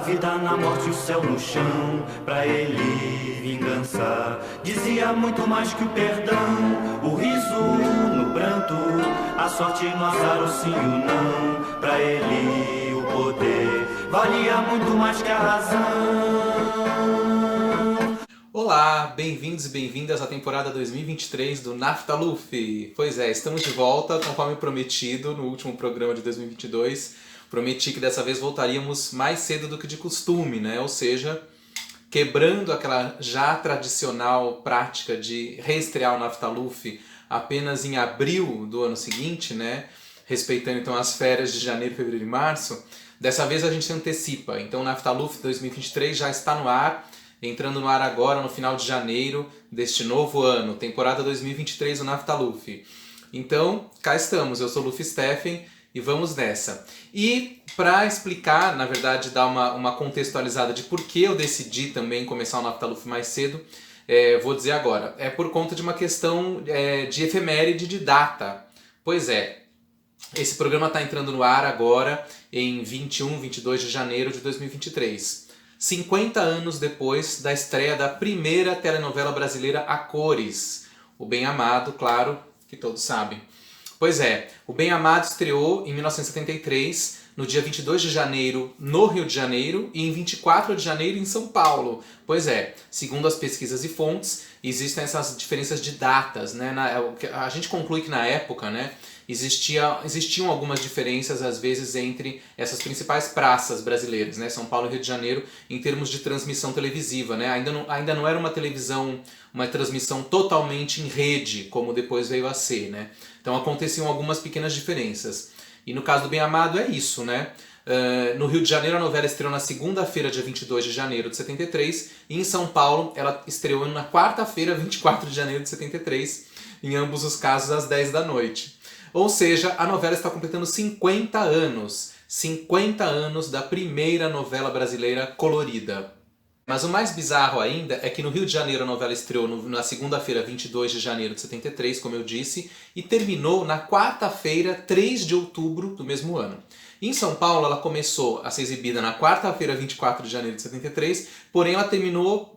vida na morte, o céu no chão. Pra ele, vingança dizia muito mais que o perdão. O riso no pranto, a sorte no azar, o sim e o não. Pra ele, o poder valia muito mais que a razão. Olá, bem-vindos e bem-vindas à temporada 2023 do Naftaluf. Pois é, estamos de volta, conforme prometido no último programa de 2022. Prometi que dessa vez voltaríamos mais cedo do que de costume, né? Ou seja, quebrando aquela já tradicional prática de reestrear o Naftaluf apenas em abril do ano seguinte, né? Respeitando então as férias de janeiro, fevereiro e março. Dessa vez a gente se antecipa, então o Naftaluf 2023 já está no ar. Entrando no ar agora no final de janeiro deste novo ano, temporada 2023 do Naftaluf. Então, cá estamos, eu sou o Luffy Steffen e vamos nessa. E para explicar, na verdade, dar uma contextualizada de por que eu decidi também começar o Naftaluf mais cedo, vou dizer agora. É por conta de uma questão de efeméride de data. Pois é, esse programa está entrando no ar agora em 21, 22 de janeiro de 2023. 50 anos depois da estreia da primeira telenovela brasileira a cores. O Bem Amado, claro, que todos sabem. Pois é, o Bem Amado estreou em 1973, no dia 22 de janeiro no Rio de Janeiro e em 24 de janeiro em São Paulo. Pois é, segundo as pesquisas e fontes, existem essas diferenças de datas, né? A gente conclui que na época, né, existiam algumas diferenças, às vezes, entre essas principais praças brasileiras, né? São Paulo e Rio de Janeiro, em termos de transmissão televisiva, né? Ainda não era uma transmissão totalmente em rede, como depois veio a ser, né? Então aconteciam algumas pequenas diferenças. E no caso do Bem Amado é isso, né? No Rio de Janeiro a novela estreou na segunda-feira, dia 22 de janeiro de 73, e em São Paulo ela estreou na quarta-feira, 24 de janeiro de 73, em ambos os casos às 10 da noite. Ou seja, a novela está completando 50 anos. 50 anos da primeira novela brasileira colorida. Mas o mais bizarro ainda é que no Rio de Janeiro a novela estreou na segunda-feira, 22 de janeiro de 73, como eu disse, e terminou na quarta-feira, 3 de outubro do mesmo ano. Em São Paulo ela começou a ser exibida na quarta-feira, 24 de janeiro de 73, porém ela terminou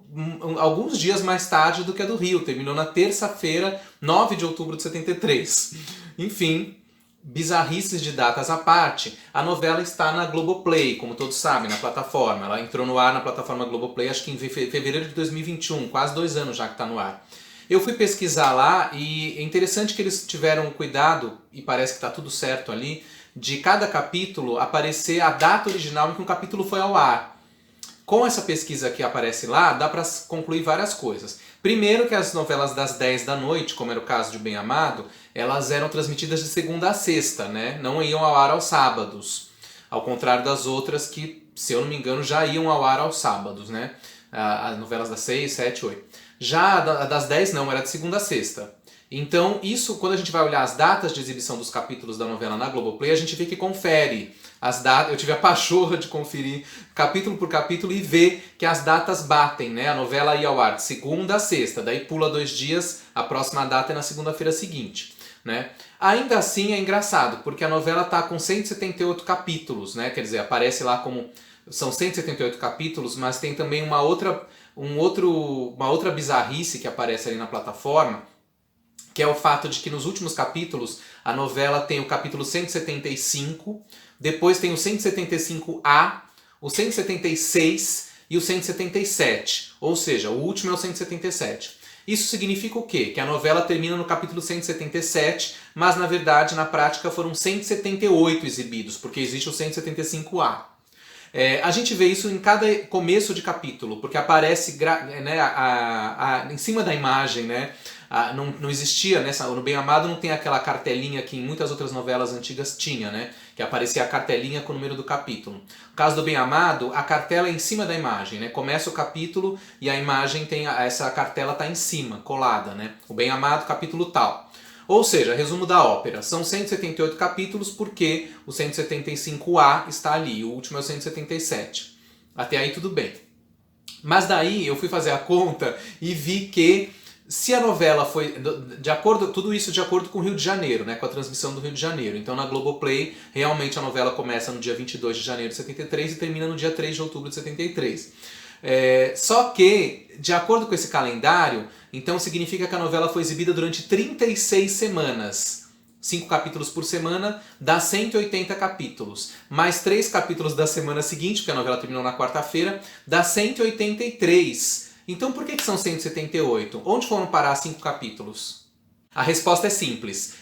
alguns dias mais tarde do que a do Rio, terminou na terça-feira, 9 de outubro de 73. Enfim, bizarrices de datas à parte, a novela está na Globoplay, como todos sabem, na plataforma. Ela entrou no ar na plataforma Globoplay, acho que em fevereiro de 2021, quase 2 anos já que está no ar. Eu fui pesquisar lá e é interessante que eles tiveram cuidado, e parece que está tudo certo ali, de cada capítulo aparecer a data original em que um capítulo foi ao ar. Com essa pesquisa que aparece lá, dá para concluir várias coisas. Primeiro que as novelas das 10 da noite, como era o caso de Bem Amado, elas eram transmitidas de segunda a sexta, né? Não iam ao ar aos sábados. Ao contrário das outras que, se eu não me engano, já iam ao ar aos sábados, né? As novelas das 6, 7, 8. Já a das 10 não, era de segunda a sexta. Então, isso, quando a gente vai olhar as datas de exibição dos capítulos da novela na Globoplay, a gente vê que confere as datas. Eu tive a pachorra de conferir capítulo por capítulo e ver que as datas batem, né? A novela ia ao ar de segunda a sexta, daí pula 2 dias, a próxima data é na segunda-feira seguinte, né? Ainda assim é engraçado, porque a novela está com 178 capítulos, né? Quer dizer, aparece lá como são 178 capítulos, mas tem também uma outra bizarrice que aparece ali na plataforma, que é o fato de que nos últimos capítulos a novela tem o capítulo 175, depois tem o 175A, o 176 e o 177, ou seja, o último é o 177. Isso significa o quê? Que a novela termina no capítulo 177, mas na verdade, na prática, foram 178 exibidos, porque existe o 175A. A gente vê isso em cada começo de capítulo, porque aparece né, em cima da imagem, né? Não existia, no Bem Amado não tem aquela cartelinha que em muitas outras novelas antigas tinha, né? Que aparecia a cartelinha com o número do capítulo. No caso do Bem Amado, a cartela é em cima da imagem, né? Começa o capítulo e a imagem tem essa cartela está em cima, colada, né? O Bem Amado, capítulo tal. Ou seja, resumo da ópera, são 178 capítulos porque o 175A está ali, o último é o 177. Até aí tudo bem. Mas daí eu fui fazer a conta e vi que se a novela foi, tudo isso de acordo com o Rio de Janeiro, né, com a transmissão do Rio de Janeiro. Então na Globoplay, realmente a novela começa no dia 22 de janeiro de 73 e termina no dia 3 de outubro de 73. Só que, de acordo com esse calendário, então significa que a novela foi exibida durante 36 semanas. 5 capítulos por semana, dá 180 capítulos. Mais 3 capítulos da semana seguinte, porque a novela terminou na quarta-feira, dá 183. Então por que são 178? Onde foram parar 5 capítulos? A resposta é simples.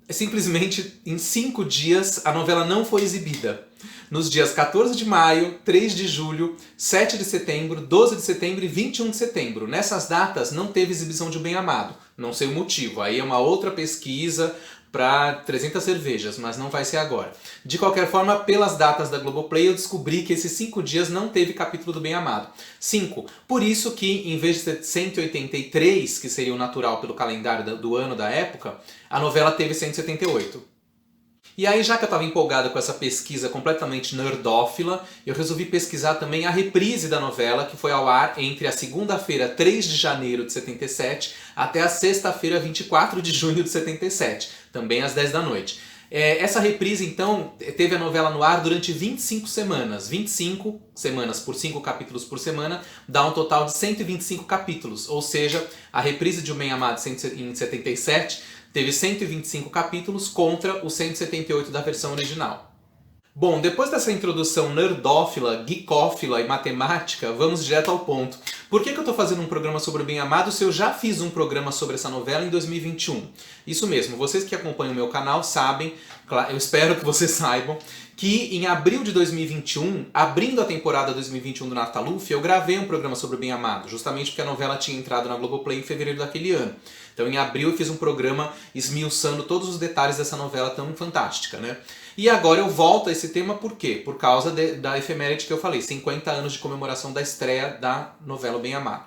Simplesmente, em 5 dias, a novela não foi exibida. Nos dias 14 de maio, 3 de julho, 7 de setembro, 12 de setembro e 21 de setembro. Nessas datas não teve exibição de O Bem Amado. Não sei o motivo. Aí é uma outra pesquisa para 300 cervejas, mas não vai ser agora. De qualquer forma, pelas datas da Globoplay, eu descobri que esses 5 dias não teve capítulo do Bem Amado. 5. Por isso que, em vez de ter 183, que seria o natural pelo calendário do ano da época, a novela teve 178. E aí, já que eu estava empolgada com essa pesquisa completamente nerdófila, eu resolvi pesquisar também a reprise da novela, que foi ao ar entre a segunda-feira, 3 de janeiro de 77, até a sexta-feira, 24 de junho de 77, também às 10 da noite. Essa reprise, então, teve a novela no ar durante 25 semanas. 25 semanas por 5 capítulos por semana, dá um total de 125 capítulos. Ou seja, a reprise de O Bem Amado em 77 teve 125 capítulos contra os 178 da versão original. Bom, depois dessa introdução nerdófila, geekófila e matemática, vamos direto ao ponto. Por que eu estou fazendo um programa sobre O Bem Amado se eu já fiz um programa sobre essa novela em 2021? Isso mesmo, vocês que acompanham o meu canal sabem, eu espero que vocês saibam, que em abril de 2021, abrindo a temporada 2021 do Naftaluf, eu gravei um programa sobre O Bem Amado, justamente porque a novela tinha entrado na Globoplay em fevereiro daquele ano. Então em abril eu fiz um programa esmiuçando todos os detalhes dessa novela tão fantástica, né? E agora eu volto a esse tema por quê? Por causa da efeméride que eu falei, 50 anos de comemoração da estreia da novela O Bem Amado.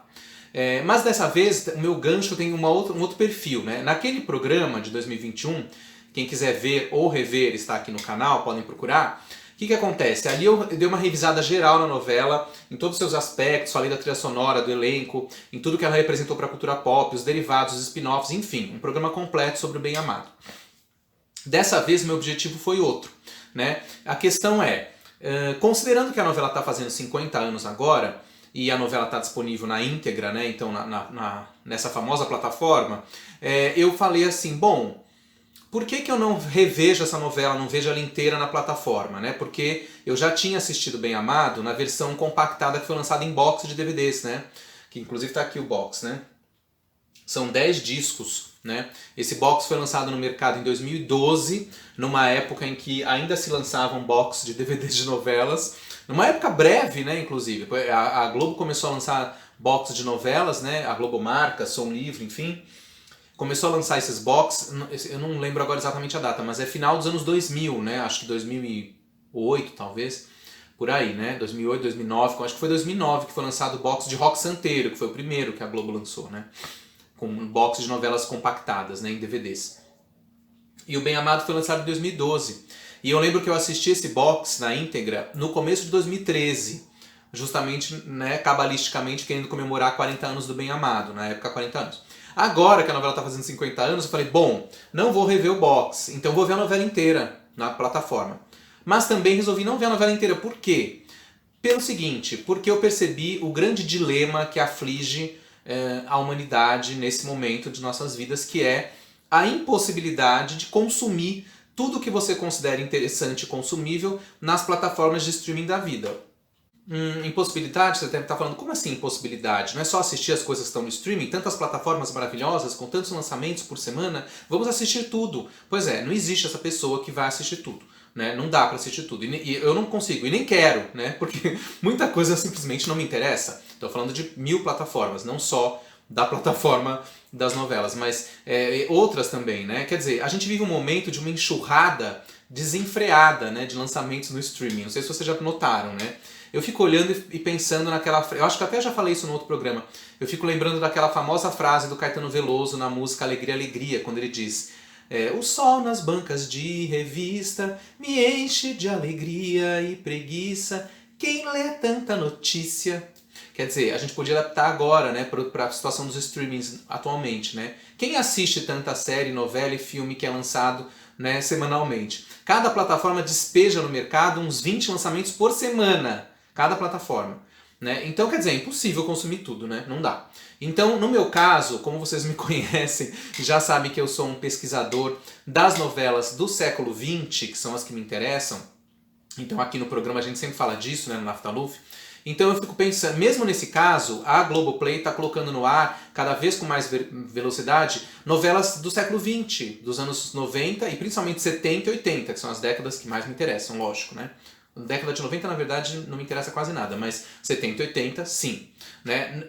Mas dessa vez o meu gancho tem um outro perfil, né? Naquele programa de 2021, quem quiser ver ou rever está aqui no canal, podem procurar. O que acontece? Ali eu dei uma revisada geral na novela, em todos os seus aspectos, falei da trilha sonora, do elenco, em tudo que ela representou para a cultura pop, os derivados, os spin-offs, enfim, um programa completo sobre O Bem Amado. Dessa vez meu objetivo foi outro, né? A questão considerando que a novela está fazendo 50 anos agora, e a novela está disponível na íntegra, né? Então nessa famosa plataforma, eu falei assim, bom, por que eu não revejo essa novela, não vejo ela inteira na plataforma, né? Porque eu já tinha assistido Bem Amado na versão compactada que foi lançada em box de DVDs, né? Que inclusive está aqui o box, né? São 10 discos, né? Esse box foi lançado no mercado em 2012, numa época em que ainda se lançavam box de DVDs de novelas. Numa época breve, né, inclusive. A Globo começou a lançar box de novelas, né? A Globo Marca, Som Livre, enfim. Começou a lançar esses box, eu não lembro agora exatamente a data, mas é final dos anos 2000, né? Acho que 2008, talvez, por aí, né? 2008, 2009, acho que foi 2009 que foi lançado o box de Rock Santeiro, que foi o primeiro que a Globo lançou, né? Com um box de novelas compactadas, né, em DVDs. E O Bem Amado foi lançado em 2012. E eu lembro que eu assisti esse box na íntegra no começo de 2013, justamente, né, cabalisticamente querendo comemorar 40 anos do Bem Amado, na época 40 anos. Agora que a novela está fazendo 50 anos, eu falei, bom, não vou rever o box, então vou ver a novela inteira na plataforma. Mas também resolvi não ver a novela inteira. Por quê? Pelo seguinte, porque eu percebi o grande dilema que aflige a humanidade nesse momento de nossas vidas, que é a impossibilidade de consumir tudo que você considera interessante e consumível nas plataformas de streaming da vida. Impossibilidade, você deve estar falando, como assim impossibilidade? Não é só assistir as coisas que estão no streaming? Tantas plataformas maravilhosas, com tantos lançamentos por semana, vamos assistir tudo. Pois é, não existe essa pessoa que vai assistir tudo, né? Não dá para assistir tudo. E eu não consigo, e nem quero, né? Porque muita coisa simplesmente não me interessa. Estou falando de 1000 plataformas, não só da plataforma das novelas, mas outras também, né? Quer dizer, a gente vive um momento de uma enxurrada desenfreada, né, de lançamentos no streaming. Não sei se vocês já notaram, né? Eu fico olhando e pensando naquela... Eu acho que até já falei isso no outro programa. Eu fico lembrando daquela famosa frase do Caetano Veloso na música Alegria, Alegria, quando ele diz: o sol nas bancas de revista me enche de alegria e preguiça. Quem lê tanta notícia? Quer dizer, a gente podia adaptar agora, né, para a situação dos streamings atualmente, né? Quem assiste tanta série, novela e filme que é lançado, né, semanalmente? Cada plataforma despeja no mercado uns 20 lançamentos por semana, cada plataforma. Né? Então, quer dizer, é impossível consumir tudo, né? Não dá. Então, no meu caso, como vocês me conhecem, já sabem que eu sou um pesquisador das novelas do século XX, que são as que me interessam. Então, aqui no programa a gente sempre fala disso, né, no Naftaluf. Então eu fico pensando, mesmo nesse caso, a Globoplay está colocando no ar, cada vez com mais velocidade, novelas do século XX, dos anos 90 e principalmente 70 e 80, que são as décadas que mais me interessam, lógico, né? Década de 90, na verdade, não me interessa quase nada, mas 70 e 80, sim. Né?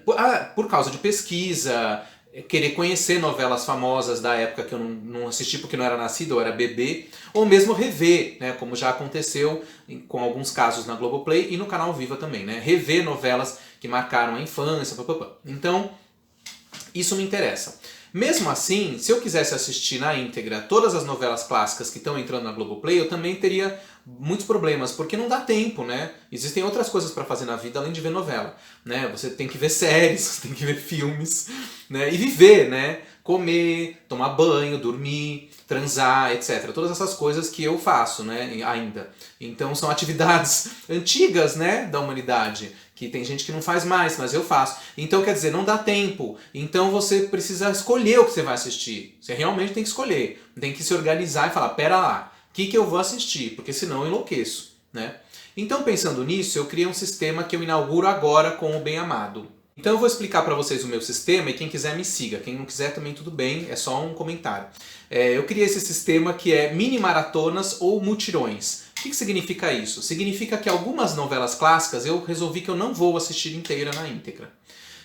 Por causa de pesquisa, querer conhecer novelas famosas da época que eu não assisti porque não era nascido, ou era bebê, ou mesmo rever, né? Como já aconteceu com alguns casos na Globoplay e no canal Viva também, né? Rever novelas que marcaram a infância, papapá. Então, isso me interessa. Mesmo assim, se eu quisesse assistir na íntegra todas as novelas clássicas que estão entrando na Globoplay, eu também teria muitos problemas, porque não dá tempo, né? Existem outras coisas para fazer na vida além de ver novela, né? Você tem que ver séries, você tem que ver filmes, né? E viver, né? Comer, tomar banho, dormir, transar, etc. Todas essas coisas que eu faço, né? Ainda. Então são atividades antigas, né? Da humanidade, que tem gente que não faz mais, mas eu faço. Então, quer dizer, não dá tempo. Então você precisa escolher o que você vai assistir. Você realmente tem que escolher. Tem que se organizar e falar, pera lá, o que eu vou assistir? Porque senão eu enlouqueço, né? Então, pensando nisso, eu criei um sistema que eu inauguro agora com o Bem Amado. Então eu vou explicar para vocês o meu sistema e quem quiser me siga. Quem não quiser também tudo bem, é só um comentário. Eu criei esse sistema que é mini maratonas ou mutirões. O que significa isso? Significa que algumas novelas clássicas eu resolvi que eu não vou assistir inteira na íntegra.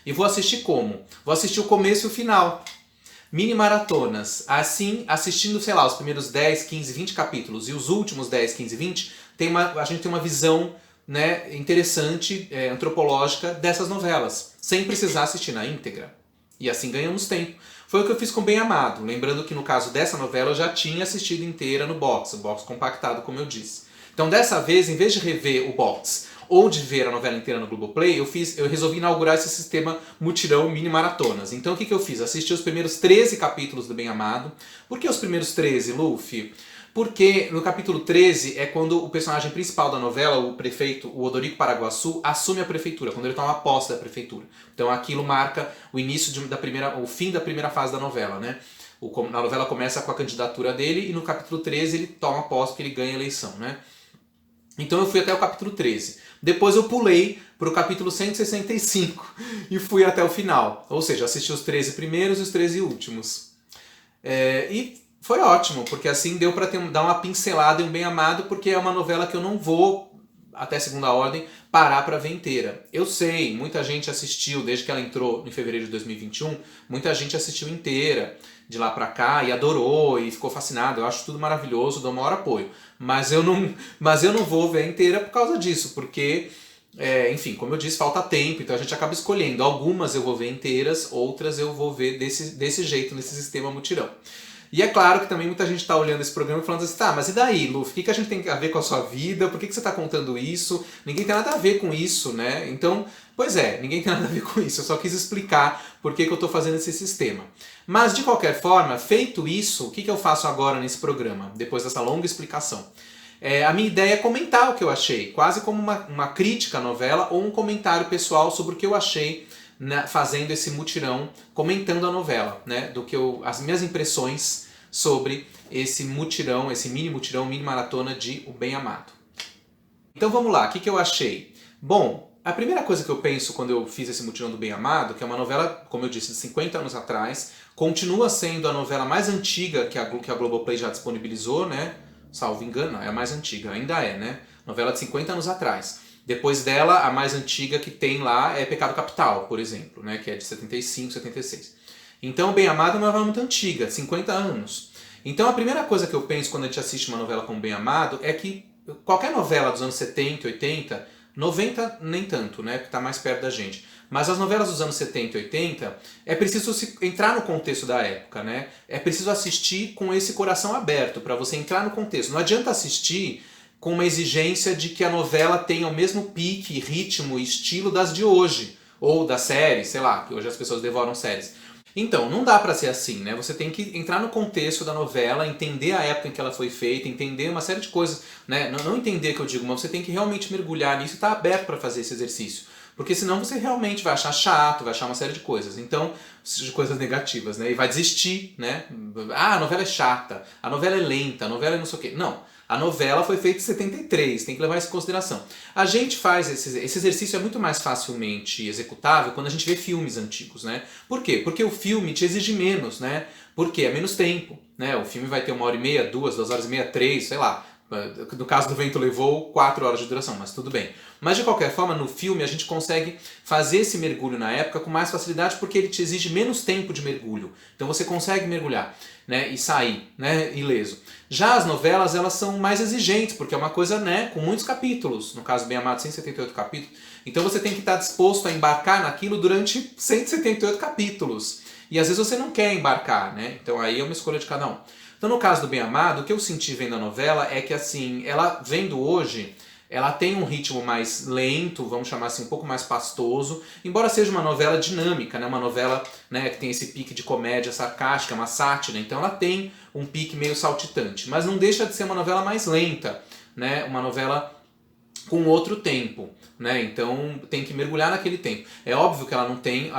E vou assistir como? Vou assistir o começo e o final. Mini maratonas. Assim, assistindo, sei lá, os primeiros 10, 15, 20 capítulos e os últimos 10, 15, 20, a gente tem uma visão, né, interessante, antropológica dessas novelas, sem precisar assistir na íntegra. E assim ganhamos tempo. Foi o que eu fiz com Bem Amado. Lembrando que no caso dessa novela eu já tinha assistido inteira no box, o box compactado, como eu disse. Então dessa vez, em vez de rever o box ou de ver a novela inteira no Globoplay, eu resolvi inaugurar esse sistema mutirão mini maratonas. Então o que eu fiz? Assisti os primeiros 13 capítulos do Bem Amado. Por que os primeiros 13, Luffy? Porque no capítulo 13 é quando o personagem principal da novela, o prefeito, o Odorico Paraguaçu, assume a prefeitura, quando ele toma posse da prefeitura. Então aquilo marca o início o fim da primeira fase da novela, né? A novela começa com a candidatura dele e no capítulo 13 ele toma posse porque ele ganha a eleição, né? Então eu fui até o capítulo 13. Depois eu pulei para o capítulo 165 e fui até o final. Ou seja, assisti os 13 primeiros e os 13 últimos. E foi ótimo, porque assim deu para dar uma pincelada em Bem Amado, porque é uma novela que eu não vou, até segunda ordem, parar para ver inteira. Eu sei, muita gente assistiu, desde que ela entrou em fevereiro de 2021, muita gente assistiu inteira, de lá pra cá, e adorou, e ficou fascinado. Eu acho tudo maravilhoso, dou o maior apoio. Mas eu não vou ver inteira por causa disso, porque, enfim, como eu disse, falta tempo, então a gente acaba escolhendo. Algumas eu vou ver inteiras, outras eu vou ver desse jeito, nesse sistema mutirão. E é claro que também muita gente está olhando esse programa e falando assim, tá, mas e daí, Luffy? O que a gente tem a ver com a sua vida? Por que você está contando isso? Ninguém tem nada a ver com isso, né? Então, pois é, ninguém tem nada a ver com isso. Eu só quis explicar por que eu estou fazendo esse sistema. Mas, de qualquer forma, feito isso, o que eu faço agora nesse programa, depois dessa longa explicação? A minha ideia é comentar o que eu achei, quase como uma crítica à novela ou um comentário pessoal sobre o que eu achei, né, fazendo esse mutirão, comentando a novela, né, as minhas impressões sobre esse mutirão, esse mini mutirão, mini maratona de O Bem Amado. Então vamos lá, o que eu achei? Bom, a primeira coisa que eu penso quando eu fiz esse mutirão do Bem Amado, que é uma novela, como eu disse, de 50 anos atrás, continua sendo a novela mais antiga que a Globoplay já disponibilizou, né? Salvo engano, não, é a mais antiga, ainda é, né? Novela de 50 anos atrás. Depois dela, a mais antiga que tem lá é Pecado Capital, por exemplo, né? Que é de 75, 76. Então, Bem Amado é uma novela muito antiga, 50 anos. Então, a primeira coisa que eu penso quando a gente assiste uma novela como Bem Amado é que qualquer novela dos anos 70, 80, 90 nem tanto, né? Que está mais perto da gente. Mas as novelas dos anos 70 e 80, é preciso entrar no contexto da época, né? É preciso assistir com esse coração aberto para você entrar no contexto. Não adianta assistir com uma exigência de que a novela tenha o mesmo pique, ritmo e estilo das de hoje. Ou das séries, sei lá, que hoje as pessoas devoram séries. Então, não dá pra ser assim, né? Você tem que entrar no contexto da novela, entender a época em que ela foi feita, entender uma série de coisas, né? Não entender que eu digo, mas você tem que realmente mergulhar nisso e estar aberto para fazer esse exercício. Porque senão você realmente vai achar chato, vai achar uma série de coisas. Então, de coisas negativas, né? E vai desistir, né? Ah, a novela é chata, a novela é lenta, a novela é não sei o quê. Não. A novela foi feita em 73, tem que levar isso em consideração. A gente faz esse exercício é muito mais facilmente executável quando a gente vê filmes antigos, né? Por quê? Porque o filme te exige menos, né? Porque é menos tempo, né? O filme vai ter 1h30, 2 horas e meia, 3, sei lá. No caso do Vento Levou, 4 horas de duração, mas tudo bem. Mas de qualquer forma, no filme a gente consegue fazer esse mergulho na época com mais facilidade porque ele te exige menos tempo de mergulho. Então você consegue mergulhar, né, e sair, né, ileso. Já as novelas, elas são mais exigentes, porque é uma coisa, né, com muitos capítulos. No caso Bem Amado, 178 capítulos. Então você tem que estar disposto a embarcar naquilo durante 178 capítulos. E às vezes você não quer embarcar, né? Então aí é uma escolha de cada um. Então no caso do Bem Amado, o que eu senti vendo a novela é que assim, ela vendo hoje, ela tem um ritmo mais lento, vamos chamar assim, um pouco mais pastoso, embora seja uma novela dinâmica, né? Uma novela, né, que tem esse pique de comédia sarcástica, uma sátira, então ela tem um pique meio saltitante, mas não deixa de ser uma novela mais lenta, né? Uma novela com outro tempo, né? Então tem que mergulhar naquele tempo. É óbvio que ela não tem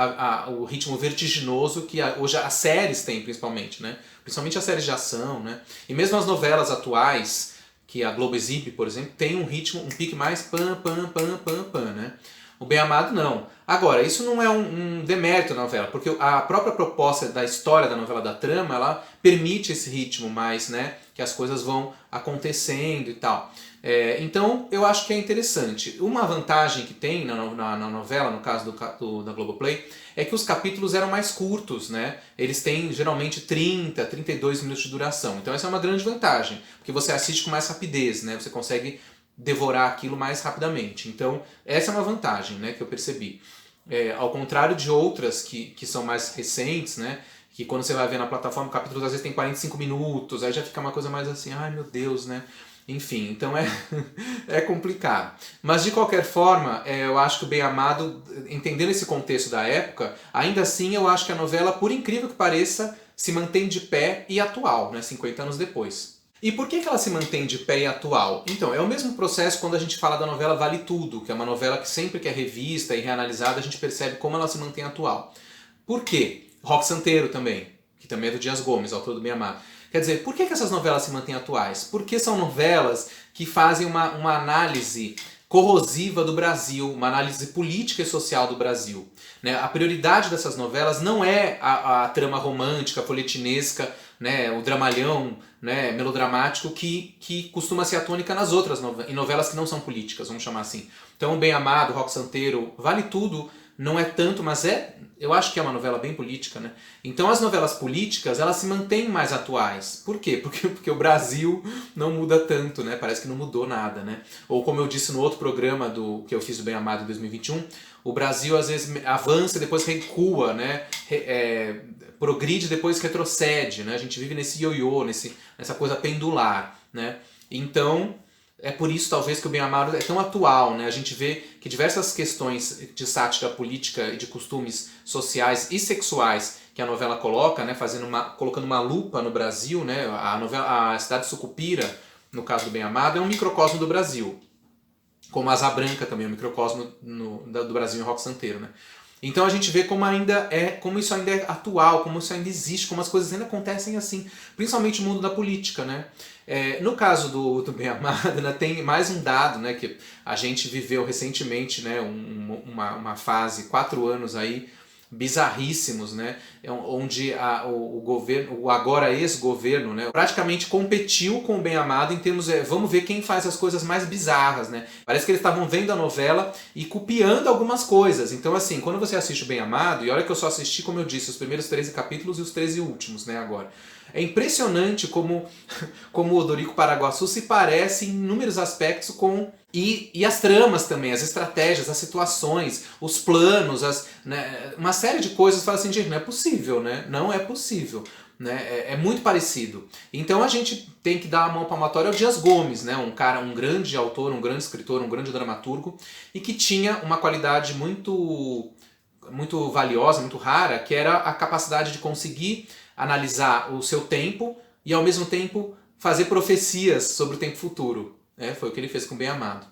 o ritmo vertiginoso que hoje as séries têm, principalmente, né? Principalmente as séries de ação, né? E mesmo as novelas atuais, que a Globo exibe, por exemplo, tem um ritmo, um pique mais pam, pam, pam, pam, pam, né? O Bem Amado não. Agora, isso não é um demérito da novela, porque a própria proposta da história da novela, da trama, ela permite esse ritmo mais, né? Que as coisas vão acontecendo e tal. Então, eu acho que é interessante. Uma vantagem que tem na novela, no caso da Globoplay, é que os capítulos eram mais curtos, né? Eles têm geralmente 30, 32 minutos de duração. Então essa é uma grande vantagem, porque você assiste com mais rapidez, né? Você consegue devorar aquilo mais rapidamente. Então essa é uma vantagem, né, que eu percebi. Ao contrário de outras que são mais recentes, né? Que quando você vai ver na plataforma, capítulos às vezes tem 45 minutos, aí já fica uma coisa mais assim, ai meu Deus, né? Enfim, então é complicado. Mas de qualquer forma, eu acho que o Bem Amado, entendendo esse contexto da época, ainda assim eu acho que a novela, por incrível que pareça, se mantém de pé e atual, né, 50 anos depois. E por que ela se mantém de pé e atual? Então, é o mesmo processo quando a gente fala da novela Vale Tudo, que é uma novela que sempre que é revista e reanalisada, a gente percebe como ela se mantém atual. Por quê? Roque Santeiro também, que também é do Dias Gomes, autor do Bem Amado. Quer dizer, por que essas novelas se mantêm atuais? Porque são novelas que fazem uma análise corrosiva do Brasil, uma análise política e social do Brasil. Né? A prioridade dessas novelas não é a trama romântica, folhetinesca, né? O dramalhão, né? Melodramático que costuma ser a tônica nas outras em novelas que não são políticas, vamos chamar assim. Então, Bem Amado, Roque Santeiro, Vale Tudo, não é tanto, mas eu acho que é uma novela bem política, né? Então as novelas políticas, elas se mantêm mais atuais. Por quê? Porque o Brasil não muda tanto, né? Parece que não mudou nada, né? Ou como eu disse no outro programa que eu fiz do Bem Amado em 2021, o Brasil às vezes avança e depois recua, né? Progride e depois retrocede, né? A gente vive nesse ioiô, nessa coisa pendular, né? Então é por isso, talvez, que o Bem Amado é tão atual, né? A gente vê que diversas questões de sátira política e de costumes sociais e sexuais que a novela coloca, né? Colocando uma lupa no Brasil, né? A cidade de Sucupira, no caso do Bem Amado, é um microcosmo do Brasil. Como a Asa Branca também é um microcosmo do Brasil em Roque Santeiro, né? Então a gente vê como isso ainda é atual, como isso ainda existe, como as coisas ainda acontecem assim, principalmente no mundo da política, né? No caso do Bem Amado, né, tem mais um dado, né, que a gente viveu recentemente, né, uma fase, 4 anos aí, bizarríssimos, né, onde o governo, o agora ex-governo, né, praticamente competiu com o Bem Amado em termos, vamos ver quem faz as coisas mais bizarras, né. Parece que eles estavam vendo a novela e copiando algumas coisas. Então assim, quando você assiste o Bem Amado, e olha que eu só assisti, como eu disse, os primeiros 13 capítulos e os 13 últimos, né, agora. É impressionante como o Odorico Paraguaçu se parece em inúmeros aspectos com... E as tramas também, as estratégias, as situações, os planos, né, uma série de coisas. Fala assim, gente, não é possível, né? Não é possível. né? É muito parecido. Então a gente tem que dar a mão palmatória ao Dias Gomes, né? Um grande autor, um grande escritor, um grande dramaturgo, e que tinha uma qualidade muito valiosa, muito rara, que era a capacidade de conseguir analisar o seu tempo e ao mesmo tempo fazer profecias sobre o tempo futuro. Foi o que ele fez com Bem Amado.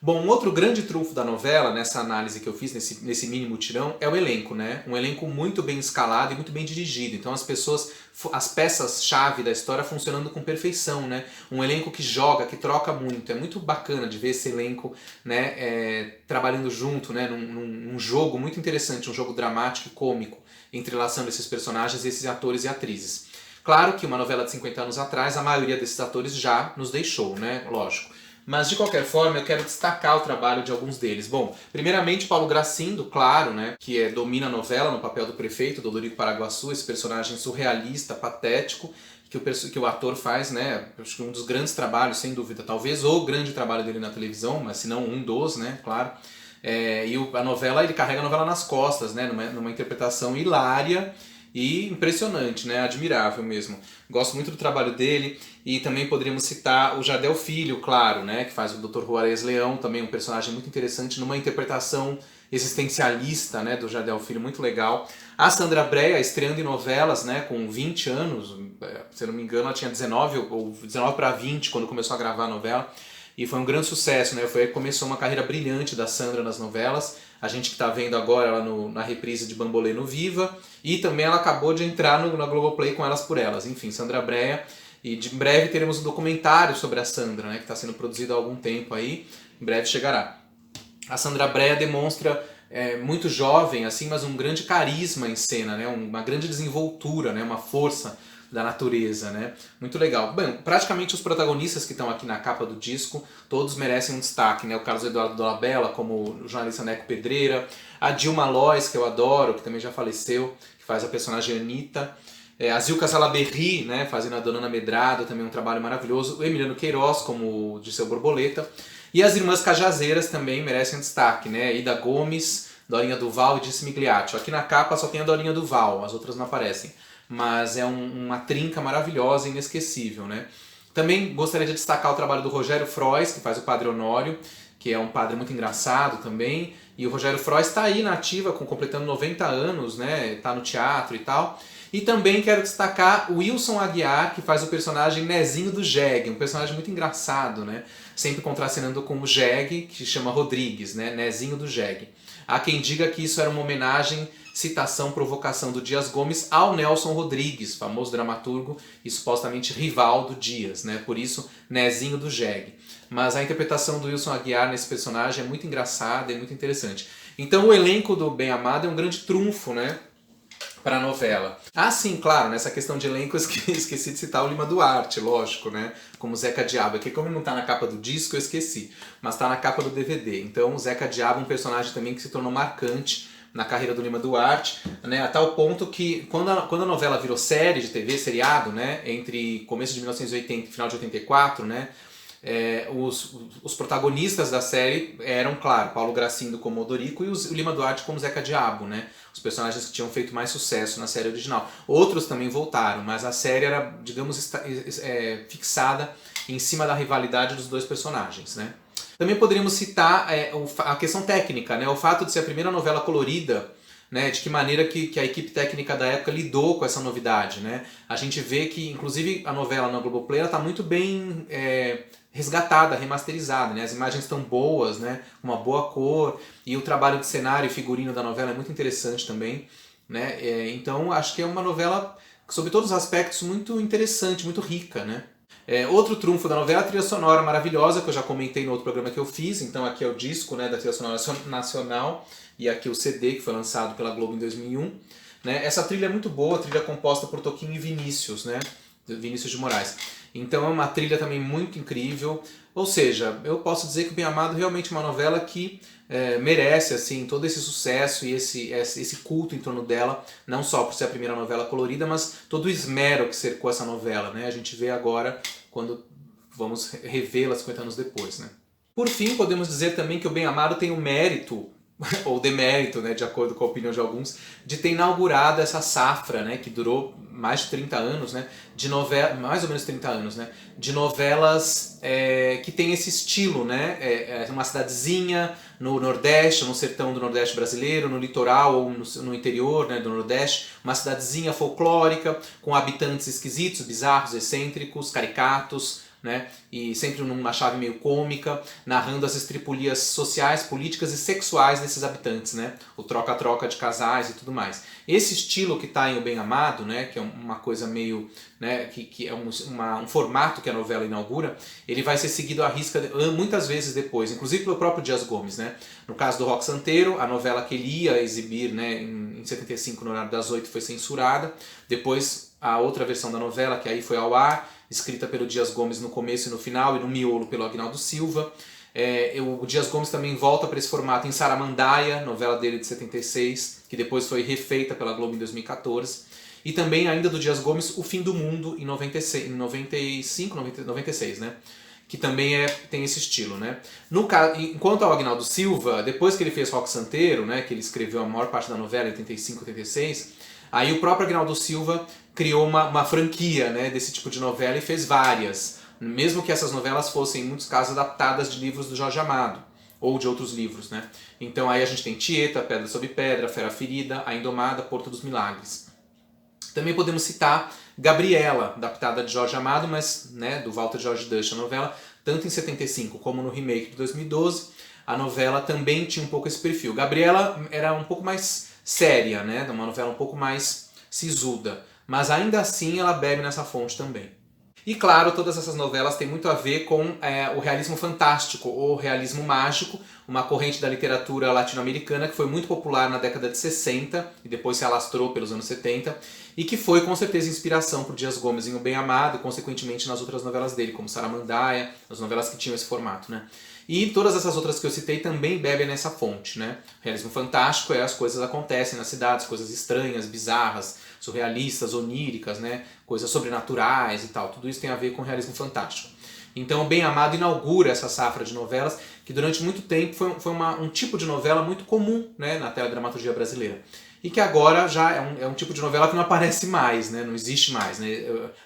Bom, um outro grande trunfo da novela, nessa análise que eu fiz, nesse mini mutirão, é o elenco, né? Um elenco muito bem escalado e muito bem dirigido. Então as peças-chave da história funcionando com perfeição, né? Um elenco que joga, que troca muito. É muito bacana de ver esse elenco, né, trabalhando junto, né, num jogo muito interessante, um jogo dramático e cômico, entrelaçando esses personagens, esses atores e atrizes. Claro que uma novela de 50 anos atrás, a maioria desses atores já nos deixou, né? Lógico. Mas, de qualquer forma, eu quero destacar o trabalho de alguns deles. Bom, primeiramente, Paulo Gracindo, claro, né, que domina a novela no papel do prefeito, Dodorico Paraguaçu, esse personagem surrealista, patético, que o ator faz, né, acho que um dos grandes trabalhos, sem dúvida, talvez o grande trabalho dele na televisão, mas se não um dos, né, claro. A novela, ele carrega a novela nas costas, né, numa interpretação hilária e impressionante, né? Admirável mesmo. Gosto muito do trabalho dele e também poderíamos citar o Jardel Filho, claro, né? Que faz o Dr. Juarez Leão, também um personagem muito interessante numa interpretação existencialista, né? Do Jardel Filho, muito legal. A Sandra Brea, estreando em novelas, né? Com 20 anos, se eu não me engano ela tinha 19 ou 19 para 20 quando começou a gravar a novela. E foi um grande sucesso, né? Começou uma carreira brilhante da Sandra nas novelas. A gente que está vendo agora ela na reprise de Bambolê no Viva. E também ela acabou de entrar na Globoplay com Elas por Elas. Enfim, Sandra Brea. E de breve teremos um documentário sobre a Sandra, né? Que está sendo produzido há algum tempo aí. Em breve chegará. A Sandra Brea demonstra, muito jovem, assim, mas um grande carisma em cena, né? Uma grande desenvoltura, né? Uma força da natureza, né? Muito legal. Bem, praticamente os protagonistas que estão aqui na capa do disco, todos merecem um destaque, né? O Carlos Eduardo Dolabella, como o jornalista Neco Pedreira, a Dilma Lois, que eu adoro, que também já faleceu, que faz a personagem Anitta, a Zilka Salaberry, né? Fazendo a Dona Ana Medrado, também um trabalho maravilhoso, o Emiliano Queiroz, como o Dirceu Borboleta, e as Irmãs Cajazeiras também merecem um destaque, né? Ida Gomes, Dorinha Duval e Disse Migliaccio. Aqui na capa só tem a Dorinha Duval, as outras não aparecem. Mas é uma trinca maravilhosa e inesquecível, né? Também gostaria de destacar o trabalho do Rogério Frois, que faz o Padre Honório, que é um padre muito engraçado também. E o Rogério Frois está aí na ativa, completando 90 anos, né? Está no teatro e tal. E também quero destacar o Wilson Aguiar, que faz o personagem Nezinho do Jeg, um personagem muito engraçado, né? Sempre contracenando com o Jeg, que se chama Rodrigues, né? Nezinho do Jeg. Há quem diga que isso era uma homenagem, citação, provocação do Dias Gomes ao Nelson Rodrigues, famoso dramaturgo e supostamente rival do Dias, né? Por isso, Nezinho do Jeg. Mas a interpretação do Wilson Aguiar nesse personagem é muito engraçada e muito interessante. Então o elenco do Bem Amado é um grande trunfo, né, para a novela. Ah, sim, claro, nessa questão de elenco eu esqueci de citar o Lima Duarte, lógico, né? Como Zeca Diabo, que como ele não tá na capa do disco, eu esqueci, mas tá na capa do DVD. Então o Zeca Diabo é um personagem também que se tornou marcante na carreira do Lima Duarte, né? A tal ponto que quando a novela virou série de TV, seriado, né? Entre começo de 1980 e final de 84, né? Os protagonistas da série eram, claro, Paulo Gracindo como Odorico e o Lima Duarte como Zeca Diabo, né? Os personagens que tinham feito mais sucesso na série original. Outros também voltaram, mas a série era, digamos, fixada em cima da rivalidade dos dois personagens, né? Também poderíamos citar a questão técnica, né? O fato de ser a primeira novela colorida, né? De que maneira que a equipe técnica da época lidou com essa novidade, né? A gente vê que, inclusive, a novela na Globoplay está muito bem resgatada, remasterizada, né? As imagens estão boas, né? Uma boa cor, e o trabalho de cenário e figurino da novela é muito interessante também, né? Então acho que é uma novela, sob todos os aspectos, muito interessante, muito rica, né? Outro trunfo da novela é a trilha sonora maravilhosa, que eu já comentei no outro programa que eu fiz. Então aqui é o disco, né, da trilha sonora nacional, e aqui o CD, que foi lançado pela Globo em 2001. Né? Essa trilha é muito boa, trilha composta por Toquinho e Vinícius, né? Vinícius de Moraes. Então é uma trilha também muito incrível. Ou seja, eu posso dizer que o Bem Amado realmente é uma novela que merece assim, todo esse sucesso e esse culto em torno dela, não só por ser a primeira novela colorida, mas todo o esmero que cercou essa novela, né? A gente vê agora quando vamos revê-la 50 anos depois, né? Por fim, podemos dizer também que o Bem Amado tem o mérito ou demérito, né, de acordo com a opinião de alguns, de ter inaugurado essa safra, né, que durou mais de 30 anos, né, mais ou menos 30 anos, né, de novelas que tem esse estilo, né, uma cidadezinha no Nordeste, no sertão do Nordeste brasileiro, no litoral ou no interior, né, do Nordeste, uma cidadezinha folclórica, com habitantes esquisitos, bizarros, excêntricos, caricatos, né? E sempre numa chave meio cômica, narrando as estripulias sociais, políticas e sexuais desses habitantes, né? O troca-troca de casais e tudo mais. Esse estilo que está em O Bem Amado, né? Que é uma coisa meio, né? que é um formato que a novela inaugura, ele vai ser seguido à risca muitas vezes depois, inclusive pelo próprio Dias Gomes, né? No caso do Roque Santeiro, a novela que ele ia exibir, né, em 75 no horário das 8 foi censurada. Depois a outra versão da novela, que aí foi ao ar, escrita pelo Dias Gomes no começo e no final, e no miolo pelo Aguinaldo Silva. O Dias Gomes também volta para esse formato em Saramandaia, novela dele de 76, que depois foi refeita pela Globo em 2014. E também, ainda do Dias Gomes, O Fim do Mundo, em 96, né? Que também tem esse estilo, né? Enquanto ao Aguinaldo Silva, depois que ele fez Roque Santeiro, né, que ele escreveu a maior parte da novela, em 85, 86, aí o próprio Aguinaldo Silva criou uma franquia, né, desse tipo de novela e fez várias, mesmo que essas novelas fossem, em muitos casos, adaptadas de livros do Jorge Amado, ou de outros livros, né? Então aí a gente tem Tieta, Pedra sobre Pedra, Fera Ferida, A Indomada, Porto dos Milagres. Também podemos citar Gabriela, adaptada de Jorge Amado, mas, né, do Walter George Dush, a novela, tanto em 75 como no remake de 2012, a novela também tinha um pouco esse perfil. Gabriela era um pouco mais séria, né, uma novela um pouco mais sisuda, mas ainda assim ela bebe nessa fonte também. E claro, todas essas novelas têm muito a ver com o realismo fantástico ou realismo mágico, uma corrente da literatura latino-americana que foi muito popular na década de 60 e depois se alastrou pelos anos 70 e que foi com certeza inspiração para o Dias Gomes em O Bem Amado e consequentemente nas outras novelas dele, como Saramandaia, as novelas que tinham esse formato, né? E todas essas outras que eu citei também bebem nessa fonte, né? O realismo fantástico as coisas acontecem nas cidades, coisas estranhas, bizarras, surrealistas, oníricas, né? Coisas sobrenaturais e tal. Tudo isso tem a ver com o realismo fantástico. Então, O Bem Amado inaugura essa safra de novelas que durante muito tempo foi um tipo de novela muito comum, né, na teledramaturgia brasileira. E que agora já é um tipo de novela que não aparece mais, né? Não existe mais, né?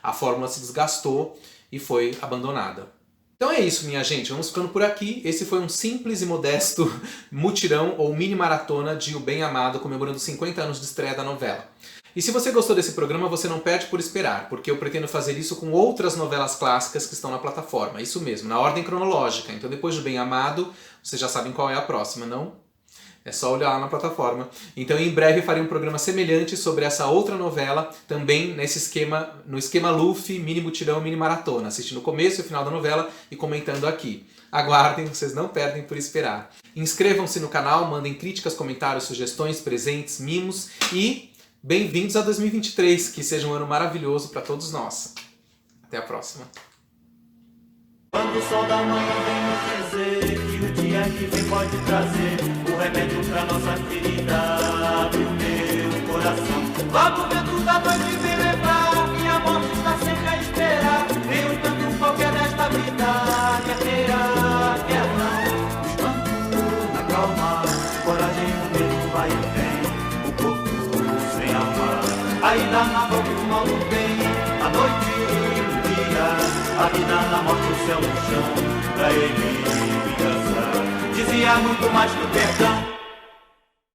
A fórmula se desgastou e foi abandonada. Então é isso, minha gente, vamos ficando por aqui. Esse foi um simples e modesto mutirão ou mini maratona de O Bem Amado, comemorando 50 anos de estreia da novela. E se você gostou desse programa, você não perde por esperar, porque eu pretendo fazer isso com outras novelas clássicas que estão na plataforma. Isso mesmo, na ordem cronológica. Então depois do Bem Amado, vocês já sabem qual é a próxima, não? É só olhar lá na plataforma. Então em breve farei um programa semelhante sobre essa outra novela, também no esquema Luffy, mini mutirão, mini maratona, assistindo o começo e o final da novela e comentando aqui. Aguardem, vocês não perdem por esperar. Inscrevam-se no canal, mandem críticas, comentários, sugestões, presentes, mimos e bem-vindos a 2023, que seja um ano maravilhoso para todos nós. Até a próxima. Quando o sol da manhã vem nos dizer que o dia que vem pode trazer o remédio pra nossa ferida, abre o meu coração. Logo o vento da noite vem levar, minha morte está sempre a esperar. Vem o tanto qualquer desta vida, quer queira, quer não. Espanto na calma, coragem no medo vai e vem, o corpo sem alma. Ainda na boca o mal do bem, a noite e o dia, a vida na morte, o céu no chão, pra ele vingança. Dizia muito mais que o perdão.